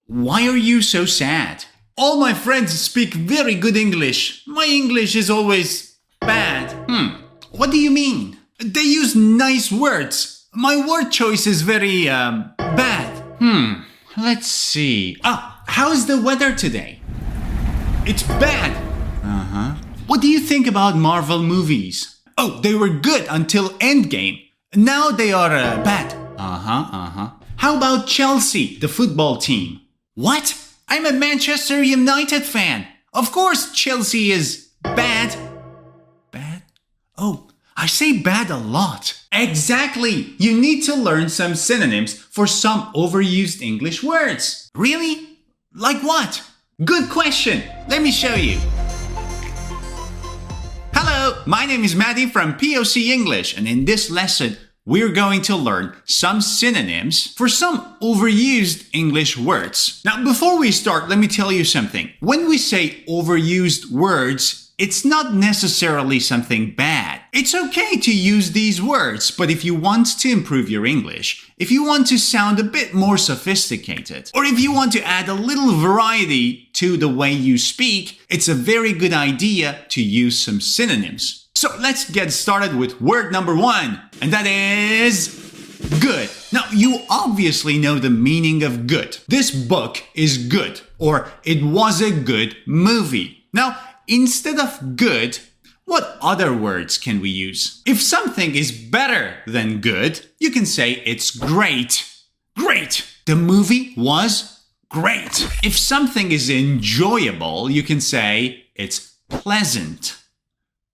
Why are you so sad? All my friends speak very good English. My English is always bad. What do you mean? They use nice words. My word choice is very, bad. Let's see. How's the weather today? It's bad. What do you think about Marvel movies? Oh, they were good until Endgame. Now they are, bad. How about Chelsea, the football team? What? I'm a Manchester United fan. Of course Chelsea is bad. Bad? Oh, I say bad a lot. Exactly. You need to learn some synonyms for some overused English words. Really? Like what? Good question. Let me show you. Hello, my name is Maddie from POC English, and in this lesson, we're going to learn some synonyms for some overused English words. Now, before we start, let me tell you something. When we say overused words, it's not necessarily something bad. It's okay to use these words, but if you want to improve your English, if you want to sound a bit more sophisticated, or if you want to add a little variety to the way you speak, it's a very good idea to use some synonyms. So let's get started with word number 1, and that is good. Now, you obviously know the meaning of good. This book is good, or it was a good movie. Now, instead of good, what other words can we use? If something is better than good, you can say it's great. Great! The movie was great. If something is enjoyable, you can say it's pleasant.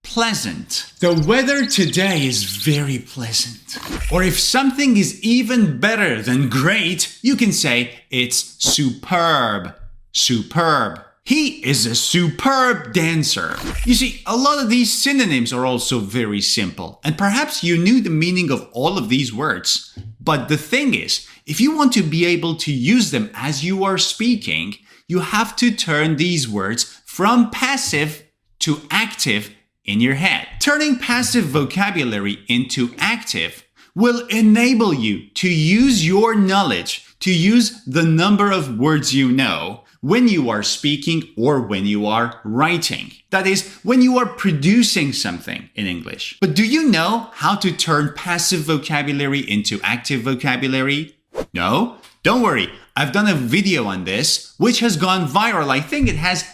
Pleasant. The weather today is very pleasant. Or if something is even better than great, you can say it's superb. Superb. He is a superb dancer. You see, a lot of these synonyms are also very simple, and perhaps you knew the meaning of all of these words. But the thing is, if you want to be able to use them as you are speaking, you have to turn these words from passive to active in your head. Turning passive vocabulary into active will enable you to use your knowledge, to use the number of words you know when you are speaking or when you are writing. That is, when you are producing something in English. But do you know how to turn passive vocabulary into active vocabulary? No? Don't worry. I've done a video on this, which has gone viral. I think it has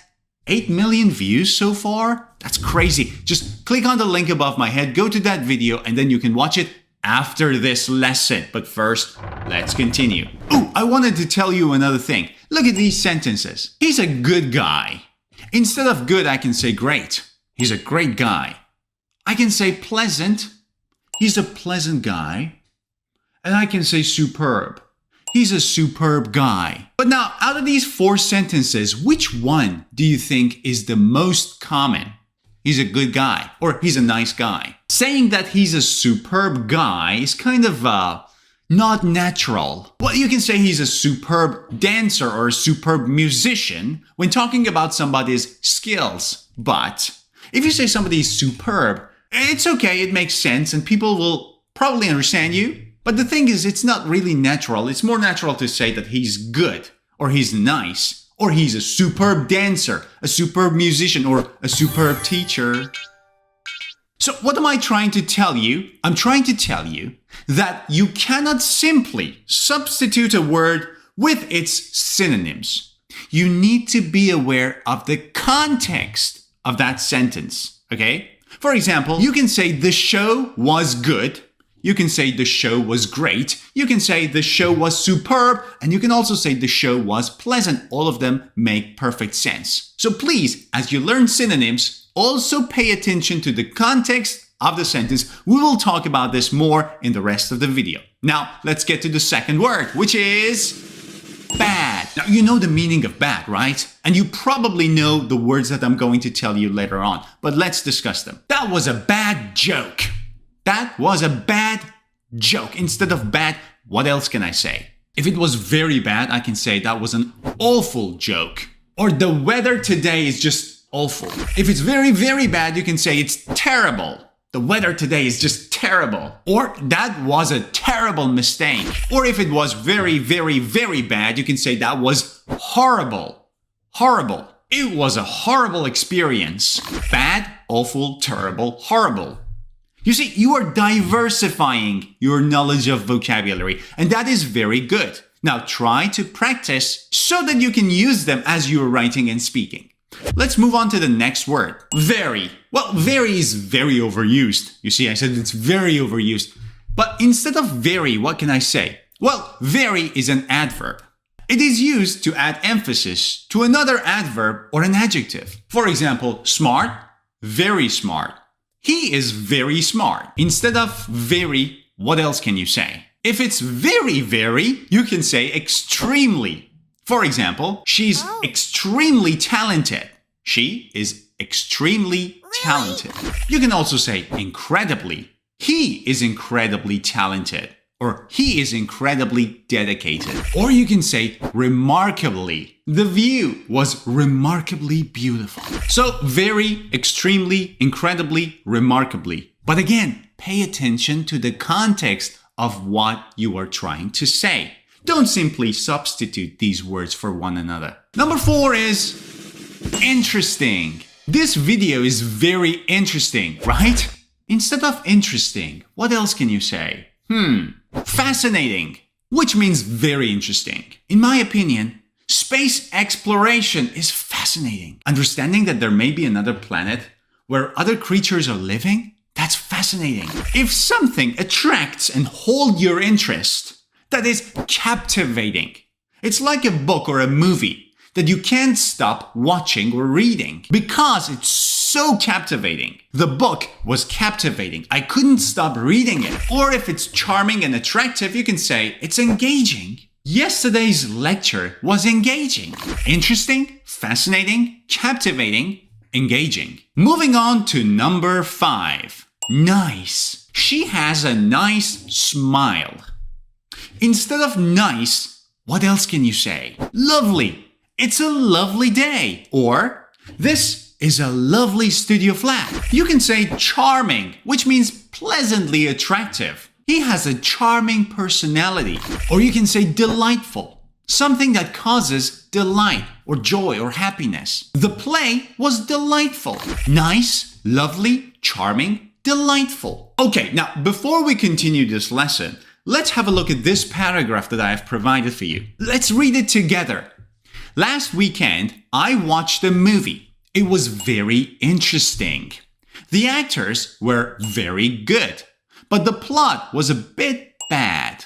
8 million views so far. That's crazy. Just click on the link above my head, go to that video, and then you can watch it after this lesson. But first, let's continue. Oh, I wanted to tell you another thing. Look at these sentences. He's a good guy. Instead of good, I can say great. He's a great guy. I can say pleasant. He's a pleasant guy. And I can say superb. He's a superb guy. But now, out of these 4 sentences, which one do you think is the most common? He's a good guy, or he's a nice guy. Saying that he's a superb guy is kind of, not natural. Well, you can say he's a superb dancer or a superb musician when talking about somebody's skills. But if you say somebody's superb, it's okay, it makes sense, and people will probably understand you. But the thing is, it's not really natural. It's more natural to say that he's good, or he's nice, or he's a superb dancer, a superb musician, or a superb teacher. So what am I trying to tell you? I'm trying to tell you that you cannot simply substitute a word with its synonyms. You need to be aware of the context of that sentence, okay? For example, you can say the show was good. You can say the show was great. You can say the show was superb. And you can also say the show was pleasant. All of them make perfect sense. So please, as you learn synonyms, also pay attention to the context of the sentence. We will talk about this more in the rest of the video. Now, let's get to the second word, which is bad. Now, you know the meaning of bad, right? And you probably know the words that I'm going to tell you later on. But let's discuss them. That was a bad joke. That was a bad joke. Instead of bad, what else can I say? If it was very bad, I can say that was an awful joke. Or the weather today is just awful. If it's very, very bad, you can say it's terrible. The weather today is just terrible. Or that was a terrible mistake. Or if it was very, very, very bad, you can say that was horrible. Horrible. It was a horrible experience. Bad, awful, terrible, horrible. You see, you are diversifying your knowledge of vocabulary, and that is very good. Now try to practice so that you can use them as you are writing and speaking. Let's move on to the next word. Very. Well, very is very overused. You see, I said it's very overused. But instead of very, what can I say? Well, very is an adverb. It is used to add emphasis to another adverb or an adjective. For example, smart, very smart. He is very smart. Instead of very, what else can you say? If it's very, very, you can say extremely. For example, she's extremely talented. She is extremely talented. You can also say incredibly. He is incredibly talented. Or he is incredibly dedicated. Or you can say remarkably. The view was remarkably beautiful. So very, extremely, incredibly, remarkably. But again, pay attention to the context of what you are trying to say. Don't simply substitute these words for one another. Number 4 is interesting. This video is very interesting, right? Instead of interesting, what else can you say? Fascinating, which means very interesting. In my opinion, space exploration is fascinating. Understanding that there may be another planet where other creatures are living, that's fascinating. If something attracts and holds your interest, that is captivating. It's like a book or a movie that you can't stop watching or reading because it's so captivating. The book was captivating. I couldn't stop reading it. Or if it's charming and attractive, you can say it's engaging. Yesterday's lecture was engaging. Interesting, fascinating, captivating, engaging. Moving on to number 5. Nice. She has a nice smile. Instead of nice, what else can you say? Lovely. It's a lovely day. Or this is a lovely studio flat. You can say charming, which means pleasantly attractive. He has a charming personality. Or you can say delightful, something that causes delight or joy or happiness. The play was delightful. Nice, lovely, charming, delightful. Okay, now before we continue this lesson, let's have a look at this paragraph that I have provided for you. Let's read it together. Last weekend, I watched a movie. It was very interesting. The actors were very good, but the plot was a bit bad.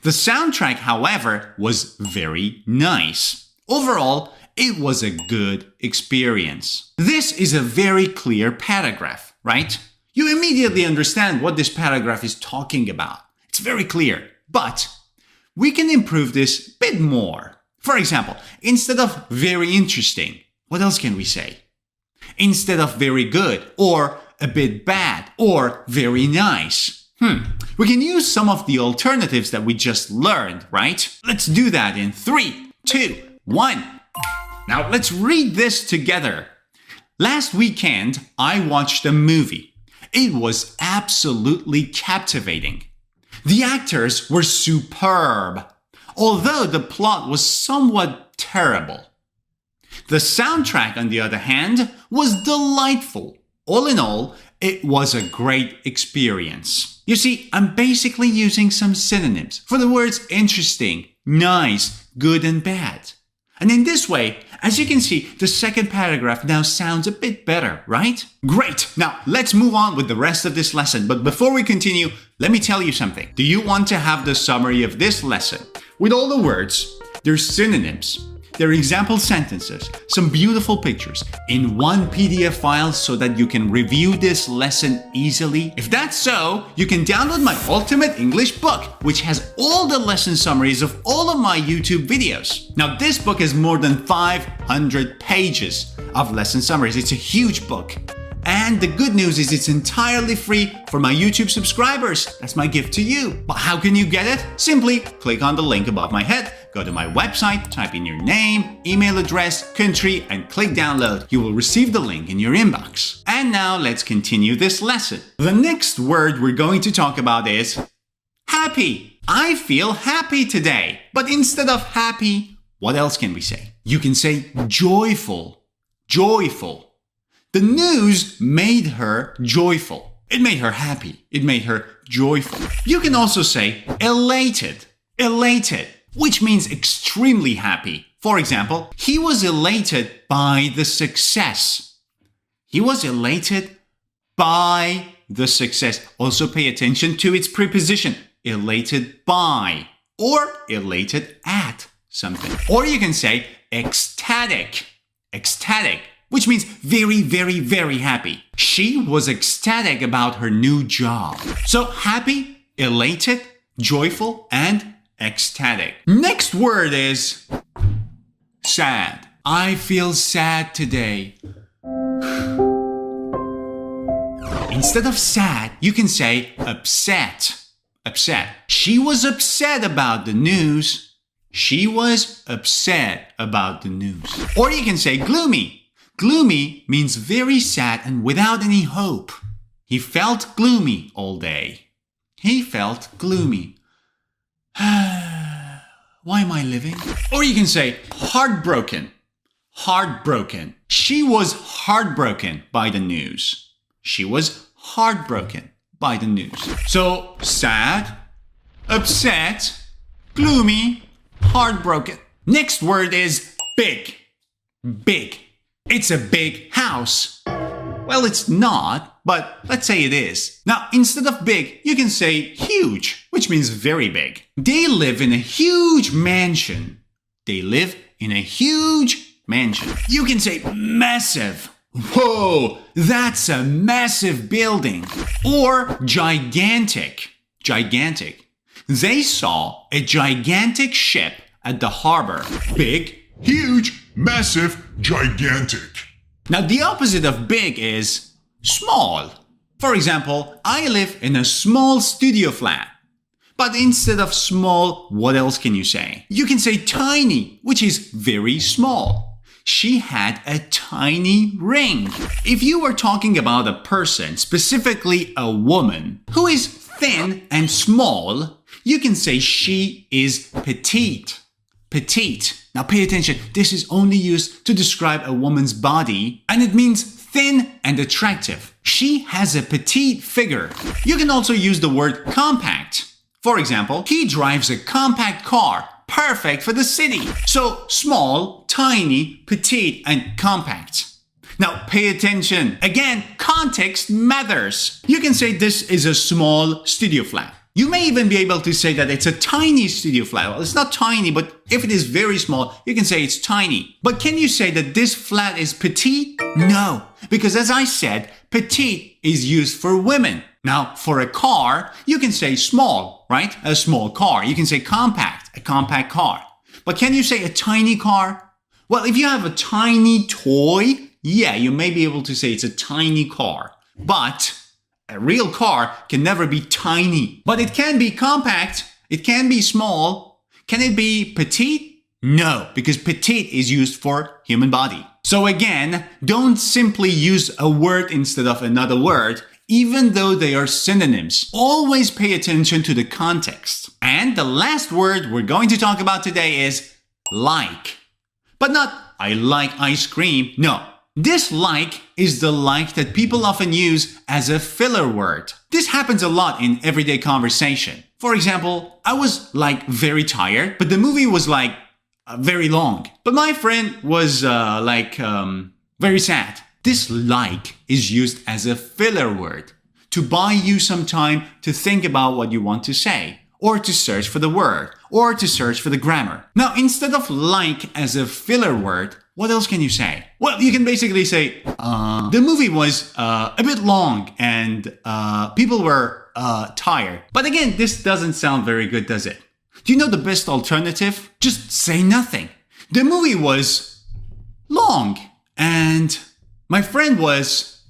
The soundtrack, however, was very nice. Overall, it was a good experience. This is a very clear paragraph, right? You immediately understand what this paragraph is talking about. It's very clear, but we can improve this a bit more. For example, instead of very interesting, what else can we say? Instead of very good, or a bit bad, or very nice. We can use some of the alternatives that we just learned, right? Let's do that in 3, 2, 1. Now let's read this together. Last weekend, I watched a movie. It was absolutely captivating. The actors were superb, although the plot was somewhat terrible. The soundtrack, on the other hand, was delightful. All in all, it was a great experience. You see, I'm basically using some synonyms for the words interesting, nice, good, and bad. And in this way, as you can see, the second paragraph now sounds a bit better, right? Great! Now, let's move on with the rest of this lesson. But before we continue, let me tell you something. Do you want to have the summary of this lesson with all the words, their synonyms, their example sentences, some beautiful pictures in one PDF file so that you can review this lesson easily? If that's so, you can download my Ultimate English book, which has all the lesson summaries of all of my YouTube videos. Now, this book has more than 500 pages of lesson summaries. It's a huge book. And the good news is it's entirely free for my YouTube subscribers. That's my gift to you. But how can you get it? Simply click on the link above my head, Go to my website, type in your name, email address, country, and click download. You will receive the link in your inbox. And now let's continue this lesson. The next word we're going to talk about is happy. I feel happy today. But instead of happy, what else can we say? You can say joyful. Joyful. The news made her joyful. It made her happy. It made her joyful. You can also say elated. Elated, which means extremely happy. For example, he was elated by the success. He was elated by the success. Also pay attention to its preposition. Elated by or elated at something. Or you can say ecstatic. Ecstatic, which means very, very, very happy. She was ecstatic about her new job. So happy, elated, joyful, and ecstatic. Next word is sad. I feel sad today. Instead of sad, you can say upset. Upset. She was upset about the news. She was upset about the news. Or you can say gloomy. Gloomy means very sad and without any hope. He felt gloomy all day. He felt gloomy. Why am I living? Or you can say heartbroken. Heartbroken. She was heartbroken by the news. She was heartbroken by the news. So sad, upset, gloomy, heartbroken. Next word is big. Big. It's a big house. Well, it's not, but let's say it is. Now, instead of big, you can say huge, which means very big. They live in a huge mansion. They live in a huge mansion. You can say massive. Whoa, that's a massive building. Or gigantic. Gigantic. They saw a gigantic ship at the harbor. Big, Huge, massive, gigantic. Now, the opposite of big is small. For example, I live in a small studio flat. But instead of small, what else can you say? You can say tiny, which is very small. She had a tiny ring. If you were talking about a person, specifically a woman, who is thin and small, you can say she is petite. Petite. Now pay attention, this is only used to describe a woman's body, and it means thin and attractive. She has a petite figure. You can also use the word compact. For example, he drives a compact car, perfect for the city. So small, tiny, petite, and compact. Now pay attention. Again, context matters. You can say this is a small studio flat. You may even be able to say that it's a tiny studio flat. Well, it's not tiny, but if it is very small, you can say it's tiny. But can you say that this flat is petite? No, because as I said, petite is used for women. Now, for a car, you can say small, right? A small car. You can say compact, a compact car. But can you say a tiny car? Well, if you have a tiny toy, yeah, you may be able to say it's a tiny car. But a real car can never be tiny. But it can be compact. It can be small. Can it be petite? No, because petite is used for human body. So again, don't simply use a word instead of another word, even though they are synonyms. Always pay attention to the context. And the last word we're going to talk about today is like. But not, I like ice cream. No. This like is the like that people often use as a filler word. This happens a lot in everyday conversation. For example, I was like very tired, but the movie was like very long. But my friend was very sad. This like is used as a filler word to buy you some time to think about what you want to say, or to search for the word, or to search for the grammar. Now, instead of like as a filler word, what else can you say? Well, you can basically say, the movie was a bit long and people were tired. But again, this doesn't sound very good, does it? Do you know the best alternative? Just say nothing. The movie was long and my friend was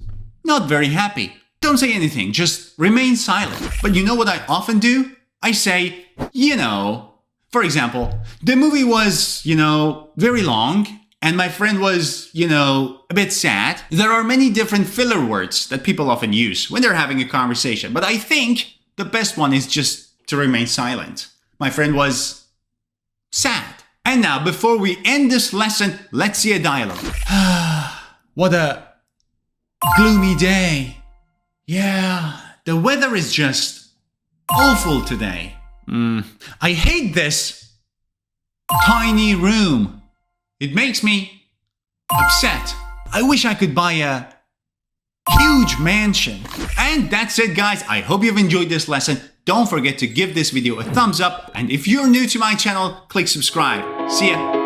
not very happy. Don't say anything, just remain silent. But you know what I often do? I say, you know, For example, the movie was, very long, and my friend was, a bit sad. There are many different filler words that people often use when they're having a conversation, but I think the best one is just to remain silent. My friend was sad. And now, before we end this lesson, let's see a dialogue. What a gloomy day. Yeah, the weather is just awful today. I hate this tiny room. It makes me upset. I wish I could buy a huge mansion. And that's it, guys. I hope you've enjoyed this lesson. Don't forget to give this video a thumbs up. And if you're new to my channel, click subscribe. See ya.